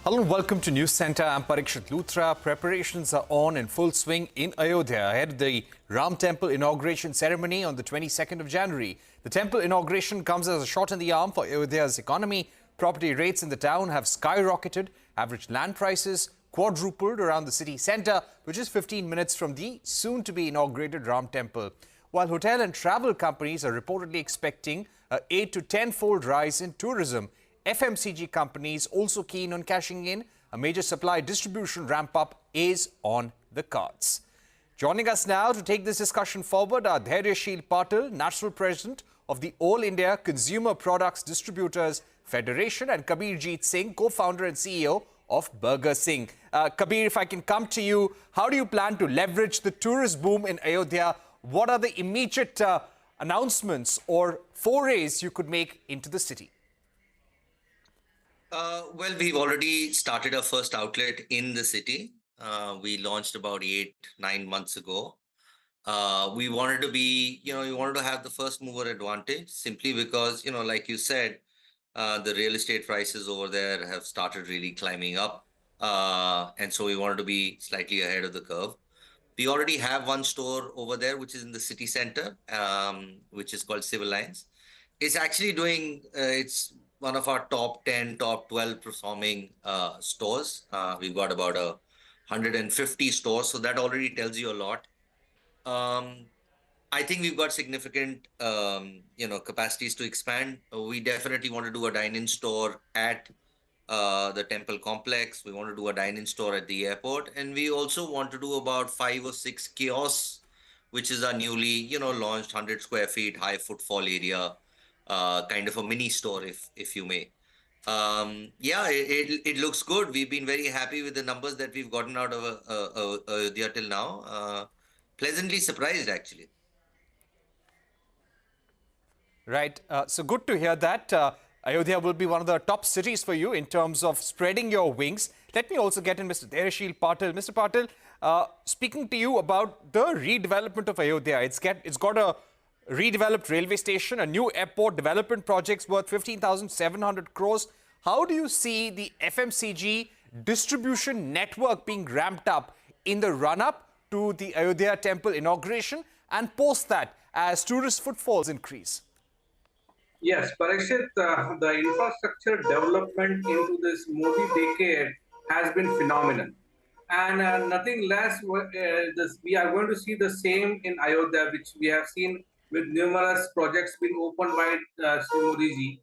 Hello and welcome to News Centre. I'm Parikshit Luthra. Preparations are on in full swing in Ayodhya ahead of the Ram Temple inauguration ceremony on the 22nd of January. The temple inauguration comes as a shot in the arm for Ayodhya's economy. Property rates in the town have skyrocketed. Average land prices quadrupled around the city centre, which is 15 minutes from the soon-to-be inaugurated Ram Temple. While hotel and travel companies are reportedly expecting an 8 to 10-fold rise in tourism, FMCG companies also keen on cashing in. A major supply distribution ramp-up is on the cards. Joining us now to take this discussion forward are Dhairyashil Patil, National President of the All India Consumer Products Distributors Federation, and Kabir Jeet Singh, co-founder and CEO of Burger Singh. Kabir, if I can come to you, how do you plan to leverage the tourist boom in Ayodhya? What are the immediate announcements or forays you could make into the city? Well, we've already started our first outlet in the city. We launched about 8-9 months ago. We wanted to be, we wanted to have the first mover advantage simply because, like you said, the real estate prices over there have started really climbing up. And so we wanted to be slightly ahead of the curve. We already have one store over there, which is in the city center, which is called Civil Lines. It's actually doing, it's one of our top 10, top 12 performing stores. We've got about 150 stores, so that already tells you a lot. I think we've got significant, capacities to expand. We definitely want to do a dine-in store at the temple complex. We want to do a dine-in store at the airport, and we also want to do about 5 or 6 kiosks, which is our newly, launched 100 square feet high footfall area. Kind of a mini store, if you may. It looks good. We've been very happy with the numbers that we've gotten out of Ayodhya till now. Pleasantly surprised, actually. Right. So good to hear that. Ayodhya will be one of the top cities for you in terms of spreading your wings. Let me also get in Mr. Dhairyashil Patil. Mr. Patil, speaking to you about the redevelopment of Ayodhya. It's got a redeveloped railway station, a new airport, development projects worth 15,700 crores. How do you see the FMCG distribution network being ramped up in the run-up to the Ayodhya temple inauguration and post that as tourist footfalls increase? Yes, Parikshit, the infrastructure development into this Modi decade has been phenomenal. And nothing less, we are going to see the same in Ayodhya, which we have seen with numerous projects being opened by Sri Modi ji.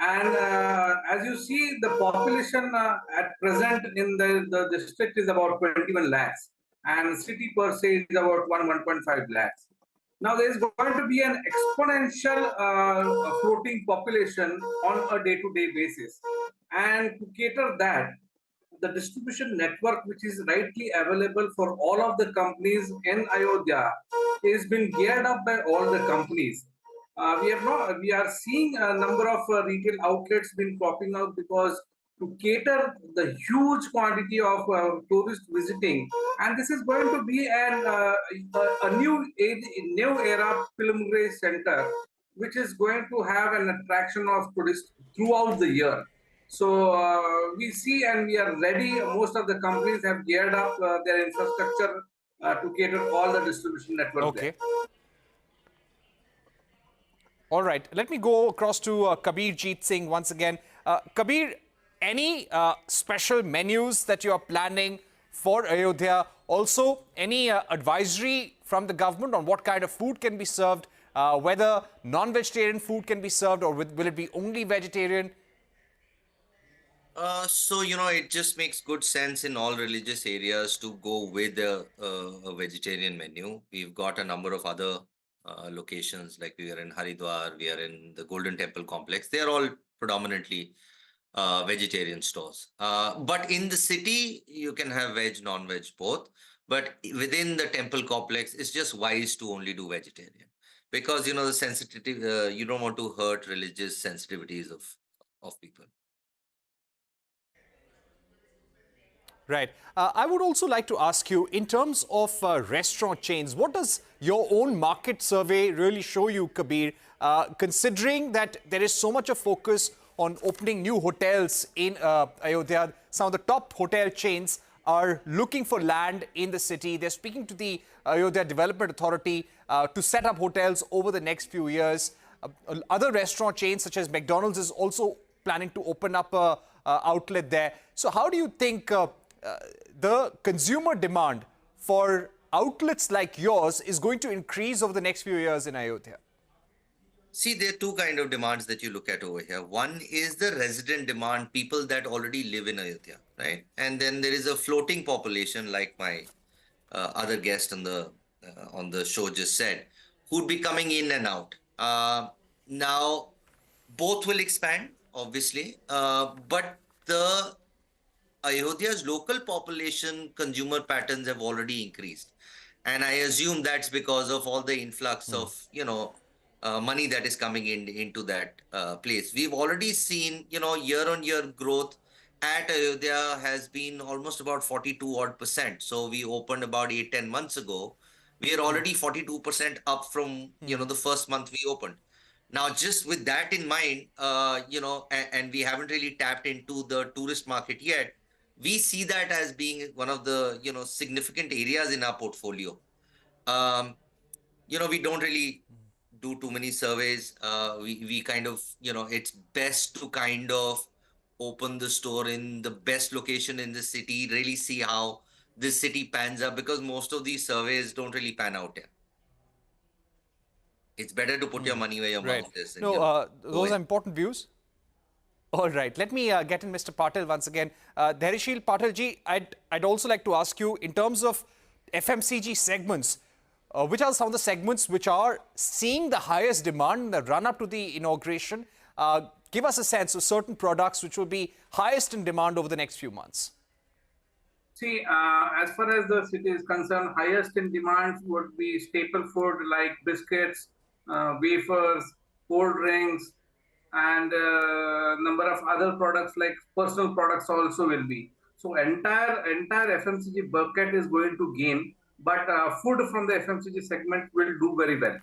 And as you see, the population at present in the district is about 21 lakhs, and city per se is about 1.5 lakhs. Now there is going to be an exponential floating population on a day-to-day basis, and to cater that, the distribution network, which is rightly available for all of the companies in Ayodhya, is been geared up by all the companies. We are seeing a number of retail outlets been popping out because to cater the huge quantity of tourists visiting, and this is going to be a new era pilgrimage center, which is going to have an attraction of tourists throughout the year. So we see and we are ready. Most of the companies have geared up their infrastructure to cater all the distribution network. Okay. All right. Let me go across to Kabir Jeet Singh once again. Kabir, any special menus that you are planning for Ayodhya? Also, any advisory from the government on what kind of food can be served, whether non-vegetarian food can be served or will it be only vegetarian? It just makes good sense in all religious areas to go with a vegetarian menu. We've got a number of other locations, like we are in Haridwar, we are in the Golden Temple complex. They are all predominantly vegetarian stores. But in the city, you can have veg, non-veg, both. But within the temple complex, it's just wise to only do vegetarian. Because, the sensitivity, you don't want to hurt religious sensitivities of people. Right. I would also like to ask you, in terms of restaurant chains, what does your own market survey really show you, Kabir, considering that there is so much of focus on opening new hotels in Ayodhya. Some of the top hotel chains are looking for land in the city. They're speaking to the Ayodhya Development Authority to set up hotels over the next few years. Other restaurant chains such as McDonald's is also planning to open up a outlet there. So how do you think the consumer demand for outlets like yours is going to increase over the next few years in Ayodhya? See, there are two kind of demands that you look at over here. One is the resident demand, people that already live in Ayodhya, right? And then there is a floating population, like my other guest on the show just said, who'd be coming in and out. Now, both will expand, obviously, but the Ayodhya's local population consumer patterns have already increased. And I assume that's because of all the influx of, money that is coming into that place. We've already seen, year-on-year growth at Ayodhya has been almost about 42 odd percent. So we opened about 8-10 months ago. We are already 42% up from, the first month we opened. Now, just with that in mind, and we haven't really tapped into the tourist market yet, we see that as being one of the, significant areas in our portfolio. We don't really do too many surveys. We kind of, it's best to kind of open the store in the best location in the city, really see how this city pans up, because most of these surveys don't really pan out here. It's better to put your money where your mouth is. And, those are important views. All right, let me get in Mr. Patil once again. Dhairyashil, Patil ji, I'd also like to ask you, in terms of FMCG segments, which are some of the segments which are seeing the highest demand in the run-up to the inauguration? Give us a sense of certain products which will be highest in demand over the next few months. See, as far as the city is concerned, highest in demand would be staple food like biscuits, wafers, cold drinks, and number of other products like personal products also will be. So entire FMCG bucket is going to gain, but food from the FMCG segment will do very well.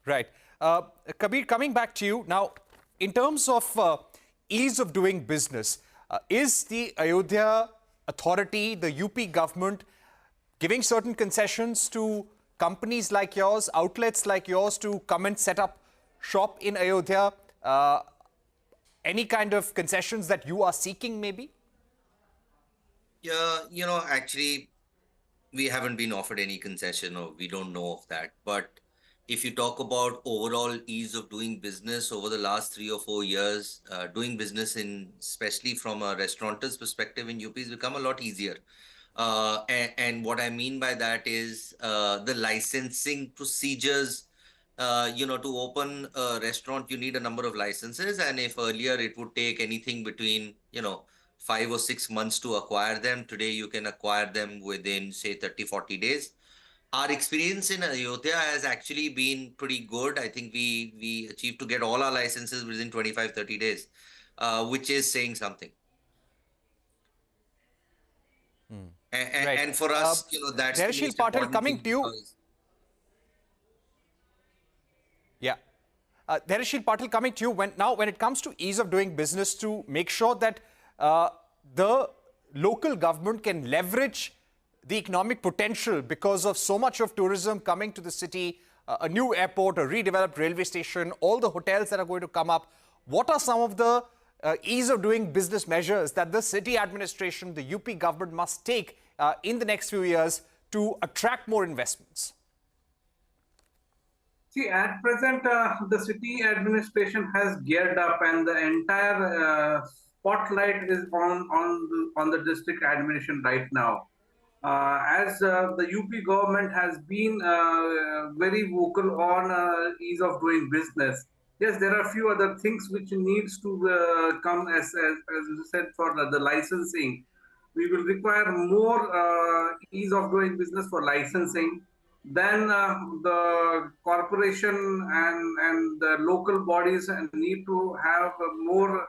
Right. Kabir, coming back to you now, in terms of ease of doing business, is the Ayodhya Authority, the UP government, giving certain concessions to companies like yours, outlets like yours, to come and set up shop in Ayodhya? Any kind of concessions that you are seeking, maybe? Yeah, actually, we haven't been offered any concession, or we don't know of that. But if you talk about overall ease of doing business over the last 3 or 4 years, doing business especially from a restaurateur's perspective in UP has become a lot easier. And what I mean by that is the licensing procedures. To open a restaurant, you need a number of licenses. And if earlier it would take anything between, 5 or 6 months to acquire them, today you can acquire them within, say, 30, 40 days. Our experience in Ayodhya has actually been pretty good. I think we achieved to get all our licenses within 25, 30 days, which is saying something. Right. And for us, that's the Dhairyashil, most Patil, important coming thing to you. because- Yeah. Dhairyashil, Patil, coming to you, when it comes to ease of doing business, to make sure that the local government can leverage the economic potential because of so much of tourism coming to the city, a new airport, a redeveloped railway station, all the hotels that are going to come up, what are some of the ease of doing business measures that the city administration, the UP government must take in the next few years to attract more investments? See, at present, the city administration has geared up, and the entire spotlight is on the district administration right now. As the UP government has been very vocal on ease of doing business. Yes, there are a few other things which needs to come as you said, for the licensing. We will require more ease of doing business for licensing. Then the corporation and the local bodies need to have more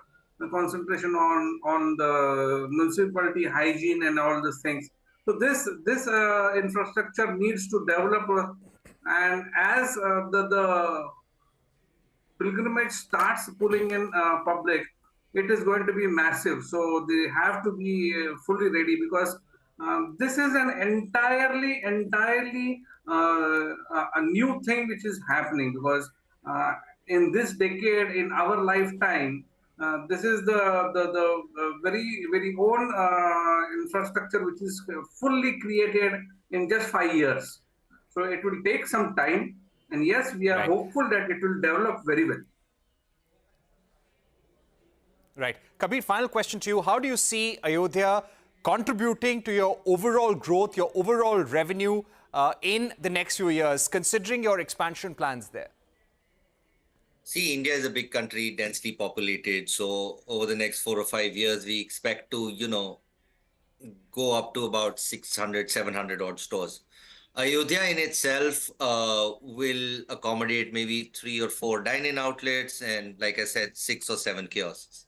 concentration on the municipality hygiene and all these things. So this infrastructure needs to develop, and as the pilgrimage starts pulling in public, it is going to be massive. So they have to be fully ready, because this is an entirely a new thing which is happening, because in this decade, in our lifetime, this is the very own infrastructure which is fully created in just 5 years. So it will take some time, and yes, we are Right. hopeful that it will develop very well. Right. Kabir, final question to you. How do you see Ayodhya contributing to your overall growth, your overall revenue in the next few years, considering your expansion plans there? See, India is a big country, densely populated. So over the next 4 or 5 years, we expect to, go up to about 600, 700 odd stores. Ayodhya in itself will accommodate maybe 3 or 4 dine-in outlets and, like I said, 6 or 7 kiosks.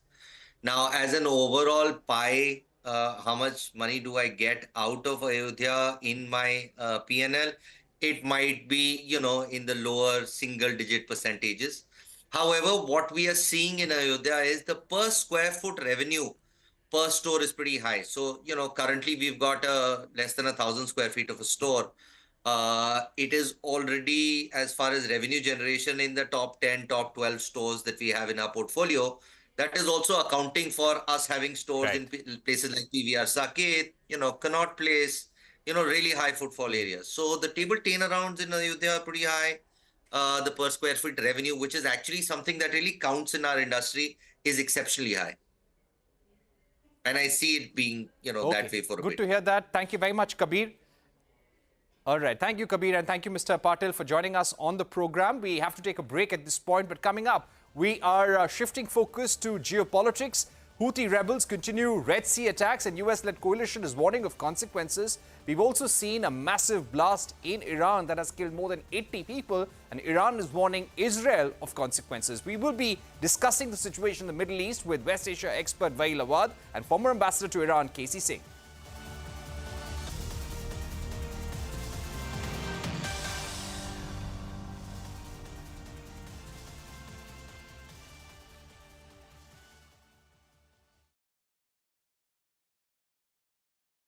Now, as an overall pie, how much money do I get out of Ayodhya in my P&L? It might be, in the lower single-digit percentages. However, what we are seeing in Ayodhya is the per square foot revenue per store is pretty high. So, currently we've got less than 1,000 square feet of a store. It is already, as far as revenue generation, in the top 10, top 12 stores that we have in our portfolio. That is also accounting for us having stores Right. in places like PVR Saket, Connaught Place, really high footfall areas. So the table turnarounds in Ayodhya are pretty high. The per square foot revenue, which is actually something that really counts in our industry, is exceptionally high. And I see it being, that Okay. way for a Good bit. to hear that. Thank you very much, Kabir. All right. Thank you, Kabir, and thank you, Mr. Patil, for joining us on the program. We have to take a break at this point, but coming up, we are shifting focus to geopolitics. Houthi rebels continue Red Sea attacks, and US-led coalition is warning of consequences. We've also seen a massive blast in Iran that has killed more than 80 people, and Iran is warning Israel of consequences. We will be discussing the situation in the Middle East with West Asia expert Vail Awad and former ambassador to Iran, Casey Singh.